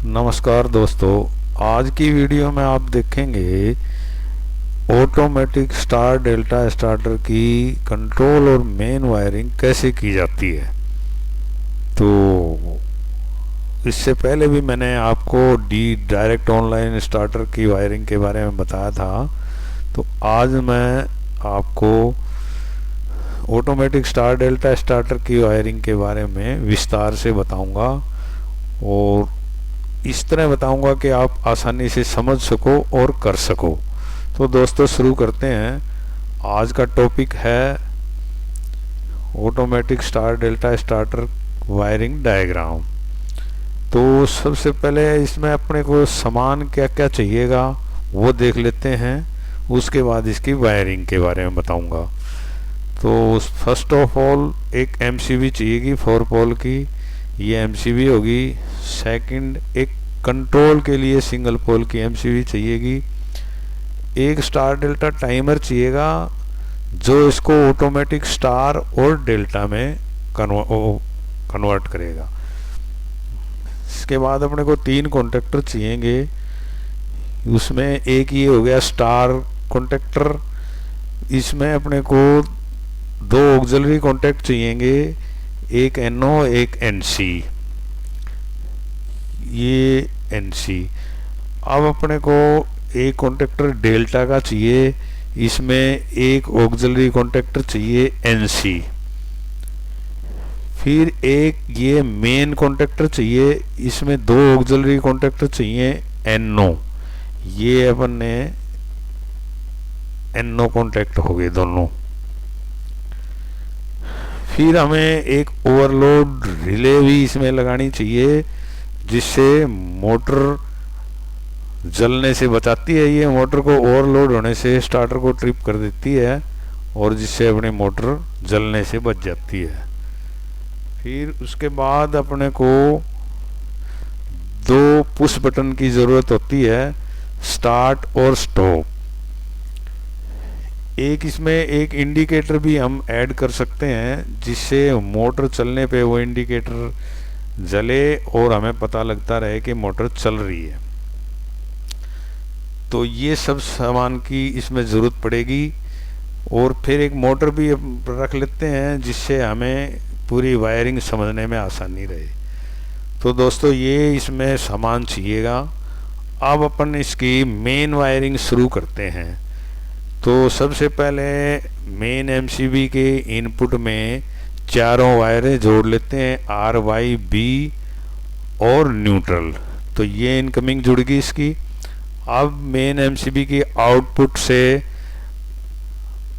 नमस्कार दोस्तों। आज की वीडियो में आप देखेंगे ऑटोमेटिक स्टार डेल्टा स्टार्टर की कंट्रोल और मेन वायरिंग कैसे की जाती है। तो इससे पहले भी मैंने आपको डायरेक्ट ऑनलाइन स्टार्टर की वायरिंग के बारे में बताया था। तो आज मैं आपको ऑटोमेटिक स्टार डेल्टा स्टार्टर की वायरिंग के बारे में विस्तार से बताऊंगा और इस तरह बताऊंगा कि आप आसानी से समझ सको और कर सको। तो दोस्तों शुरू करते हैं। आज का टॉपिक है automatic star delta starter wiring diagram. तो सबसे पहले इसमें अपने को सामान क्या क्या चाहिएगा वो देख लेते हैं, उसके बाद इसकी वायरिंग के बारे में बताऊंगा। तो फर्स्ट ऑफ ऑल एक एमसीबी चाहिएगी 4 पोल की, ये एमसीबी होगी। सेकंड एक कंट्रोल के लिए सिंगल पोल की एमसीबी चाहिएगी। एक स्टार डेल्टा टाइमर चाहिएगा जो इसको ऑटोमेटिक स्टार और डेल्टा में कन्वर्ट करेगा। इसके बाद अपने को 3 कॉन्टेक्टर चाहिएंगे। उसमें एक ये हो गया स्टार कॉन्टेक्टर, इसमें अपने को 2 ऑक्सिलरी कॉन्टेक्ट चाहिएंगे, एक एनओ एक एनसी, ये एनसी। अब अपने को एक कॉन्टेक्टर डेल्टा का चाहिए, इसमें एक ऑक्सिलरी कॉन्टेक्टर चाहिए एनसी। फिर एक ये मेन कॉन्टेक्टर चाहिए, इसमें 2 ऑक्सिलरी कॉन्टेक्टर चाहिए एनओ, ये अपन ने एनओ कॉन्टेक्ट हो गए दोनों। फिर हमें एक ओवरलोड रिले भी इसमें लगानी चाहिए जिससे मोटर जलने से बचाती है। ये मोटर को ओवरलोड होने से स्टार्टर को ट्रिप कर देती है और जिससे अपनी मोटर जलने से बच जाती है। फिर उसके बाद अपने को 2 पुश बटन की ज़रूरत होती है, स्टार्ट और स्टॉप। एक इसमें एक इंडिकेटर भी हम ऐड कर सकते हैं जिससे मोटर चलने पे वो इंडिकेटर जले और हमें पता लगता रहे कि मोटर चल रही है। तो ये सब सामान की इसमें ज़रूरत पड़ेगी। और फिर एक मोटर भी रख लेते हैं जिससे हमें पूरी वायरिंग समझने में आसानी रहे। तो दोस्तों ये इसमें सामान चाहिएगा। अब अपन इसकी मेन वायरिंग शुरू करते हैं। तो सबसे पहले मेन एमसीबी के इनपुट में चारों वायरें जोड़ लेते हैं, आर वाई बी और न्यूट्रल। तो ये इनकमिंग जुड़ गई इसकी। अब मेन एमसीबी की आउटपुट से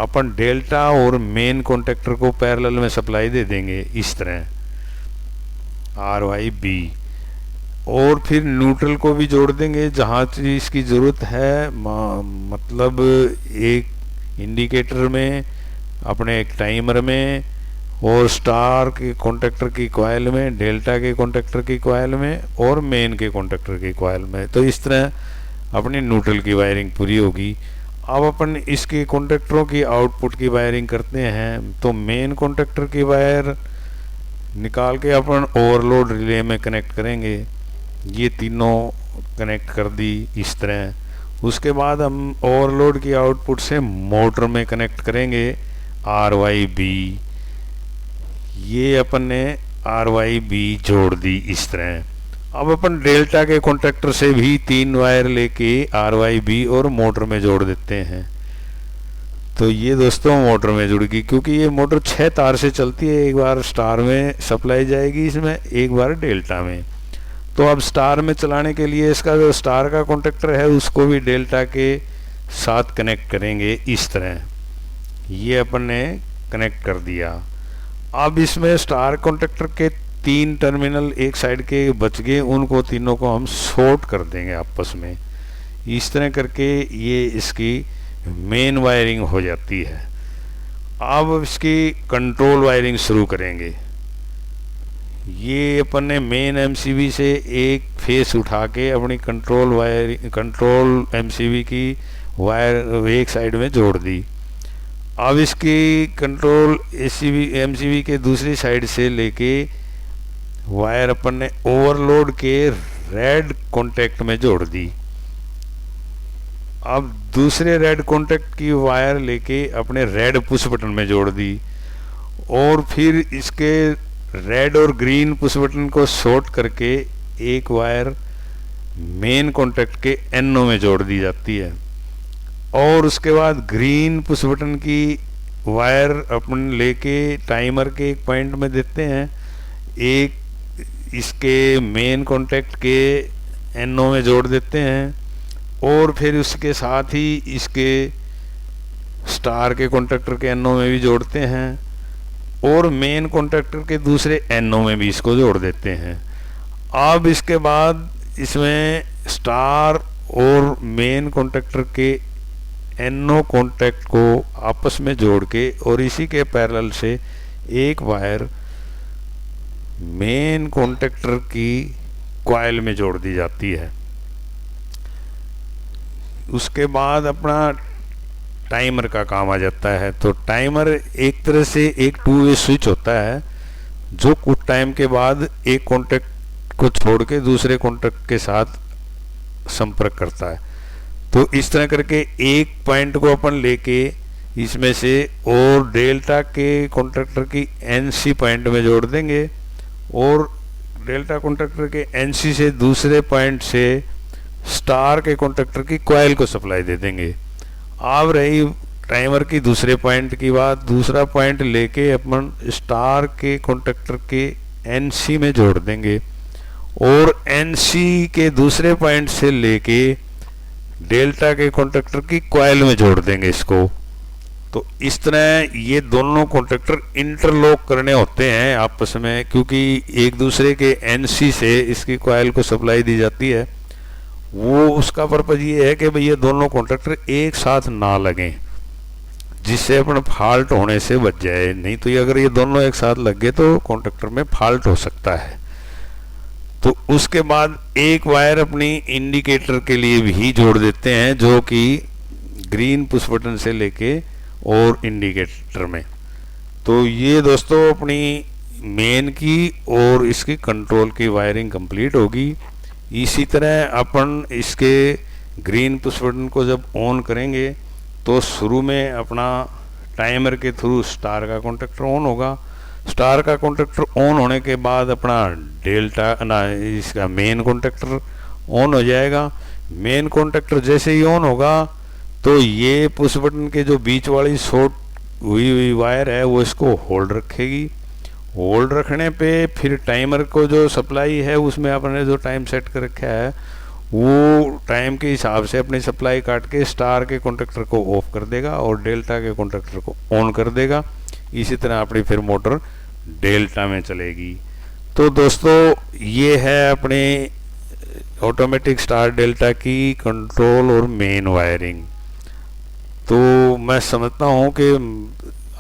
अपन डेल्टा और मेन कॉन्टेक्टर को पैरेलल में सप्लाई दे देंगे इस तरह आर वाई बी। और फिर न्यूट्रल को भी जोड़ देंगे जहाँ चीज़ की ज़रूरत है, मतलब एक इंडिकेटर में, अपने एक टाइमर में, और स्टार के कॉन्टेक्टर की कॉइल में, डेल्टा के कॉन्टेक्टर की कॉइल में और मेन के कॉन्टेक्टर की कॉइल में। तो इस तरह अपनी न्यूट्रल की वायरिंग पूरी होगी। अब अपन इसके कॉन्टेक्टरों की आउटपुट की वायरिंग करते हैं। तो मेन कॉन्टेक्टर की वायर निकाल के अपन ओवरलोड रिले में कनेक्ट करेंगे। ये तीनों कनेक्ट कर दी इस तरह। उसके बाद हम ओवरलोड की आउटपुट से मोटर में कनेक्ट करेंगे आर वाई बी। ये अपन ने आर वाई बी जोड़ दी इस तरह। अब अपन डेल्टा के कॉन्ट्रैक्टर से भी 3 वायर लेके आर वाई बी और मोटर में जोड़ देते हैं। तो ये दोस्तों मोटर में जुड़ गई, क्योंकि ये मोटर 6 तार से चलती है। एक बार स्टार में सप्लाई जाएगी इसमें, एक बार डेल्टा में। तो अब स्टार में चलाने के लिए इसका जो स्टार का कॉन्ट्रैक्टर है उसको भी डेल्टा के साथ कनेक्ट करेंगे इस तरह। ये अपन ने कनेक्ट कर दिया। अब इसमें स्टार कॉन्ट्रैक्टर के 3 टर्मिनल एक साइड के बच गए, उनको तीनों को हम शॉर्ट कर देंगे आपस में। इस तरह करके ये इसकी मेन वायरिंग हो जाती है। अब इसकी कंट्रोल वायरिंग शुरू करेंगे। ये अपन ने मेन एमसीबी से एक फेस उठा के अपनी कंट्रोल एमसीबी की वायर एक साइड में जोड़ दी। अब इसकी कंट्रोल एमसीबी के दूसरी साइड से लेके वायर अपन ने ओवरलोड के रेड कॉन्टैक्ट में जोड़ दी। अब दूसरे रेड कॉन्टैक्ट की वायर लेके अपने रेड पुश बटन में जोड़ दी और फिर इसके रेड और ग्रीन पुश बटन को शॉर्ट करके एक वायर मेन कॉन्टैक्ट के एनओ में जोड़ दी जाती है और उसके बाद ग्रीन पुश बटन की वायर अपन लेके टाइमर के एक पॉइंट में देते हैं, एक इसके मेन कॉन्टैक्ट के एनओ में जोड़ देते हैं और फिर उसके साथ ही इसके स्टार के कॉन्टैक्टर के एनओ में भी जोड़ते हैं और मेन कॉन्टैक्टर के दूसरे एनओ में भी इसको जोड़ देते हैं। अब इसके बाद इसमें स्टार और मेन कॉन्टैक्टर के एनओ कॉन्टैक्ट को आपस में जोड़ के और इसी के पैरेलल से एक वायर मेन कॉन्टैक्टर की कॉइल में जोड़ दी जाती है। उसके बाद अपना टाइमर का काम आ जाता है। तो टाइमर एक तरह से एक टू वे स्विच होता है जो कुछ टाइम के बाद एक कॉन्टैक्ट को छोड़ के दूसरे कॉन्टैक्ट के साथ संपर्क करता है। तो इस तरह करके एक पॉइंट को अपन लेके इसमें से और डेल्टा के कॉन्टैक्टर की एनसी पॉइंट में जोड़ देंगे और डेल्टा कॉन्टैक्टर के एनसी से दूसरे पॉइंट से स्टार के कॉन्टैक्टर की कॉइल को सप्लाई दे देंगे। अब रही टाइमर की दूसरे पॉइंट की बात, दूसरा पॉइंट लेके अपन स्टार के कॉन्टैक्टर के एनसी में जोड़ देंगे और एनसी के दूसरे पॉइंट से लेके डेल्टा के कॉन्टैक्टर की कॉइल में जोड़ देंगे इसको। तो इस तरह ये दोनों कॉन्टैक्टर इंटरलॉक करने होते हैं आपस में, क्योंकि एक दूसरे के एनसी से इसकी कॉइल को सप्लाई दी जाती है। वो उसका पर्पज ये है कि भाई ये दोनों कॉन्टैक्टर एक साथ ना लगें जिससे अपन फॉल्ट होने से बच जाए, नहीं तो ये अगर ये दोनों एक साथ लग गए तो कॉन्टैक्टर में फॉल्ट हो सकता है। तो उसके बाद एक वायर अपनी इंडिकेटर के लिए भी जोड़ देते हैं जो कि ग्रीन पुश बटन से लेके और इंडिकेटर में। तो ये दोस्तों अपनी मेन की और इसकी कंट्रोल की वायरिंग कंप्लीट होगी। इसी तरह अपन इसके ग्रीन पुश बटन को जब ऑन करेंगे तो शुरू में अपना टाइमर के थ्रू स्टार का कॉन्टैक्टर ऑन होगा। स्टार का कॉन्टैक्टर ऑन होने के बाद अपना डेल्टा इसका मेन कॉन्टैक्टर ऑन हो जाएगा। मेन कॉन्टैक्टर जैसे ही ऑन होगा तो ये पुश बटन के जो बीच वाली शॉर्ट हुई वायर है वो इसको होल्ड रखेगी। होल्ड रखने पे फिर टाइमर को जो सप्लाई है उसमें आपने जो टाइम सेट कर रखा है वो टाइम के हिसाब से अपनी सप्लाई काट के स्टार के कॉन्टैक्टर को ऑफ कर देगा और डेल्टा के कॉन्टैक्टर को ऑन कर देगा। इसी तरह अपनी फिर मोटर डेल्टा में चलेगी। तो दोस्तों ये है अपने ऑटोमेटिक स्टार डेल्टा की कंट्रोल और मेन वायरिंग। तो मैं समझता हूँ कि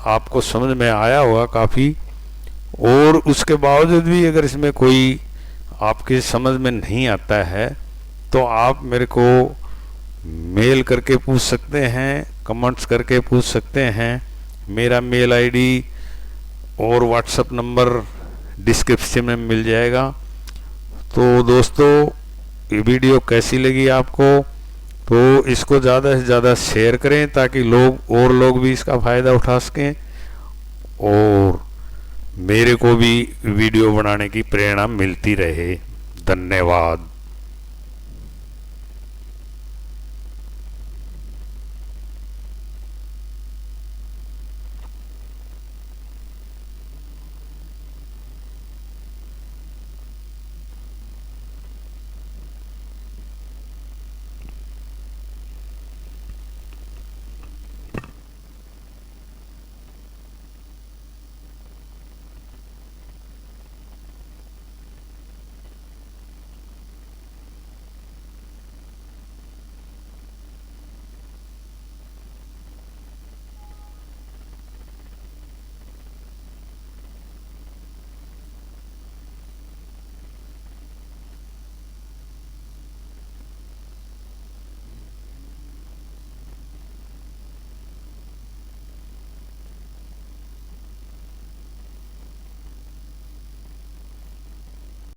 आपको समझ में आया होगा काफ़ी, और उसके बावजूद भी अगर इसमें कोई आपके समझ में नहीं आता है तो आप मेरे को मेल करके पूछ सकते हैं, कमेंट्स करके पूछ सकते हैं। मेरा मेल आईडी और व्हाट्सएप नंबर डिस्क्रिप्शन में मिल जाएगा। तो दोस्तों ये वीडियो कैसी लगी आपको, तो इसको ज़्यादा से ज़्यादा शेयर करें ताकि लोग भी इसका फ़ायदा उठा सकें और मेरे को भी वीडियो बनाने की प्रेरणा मिलती रहे। धन्यवाद।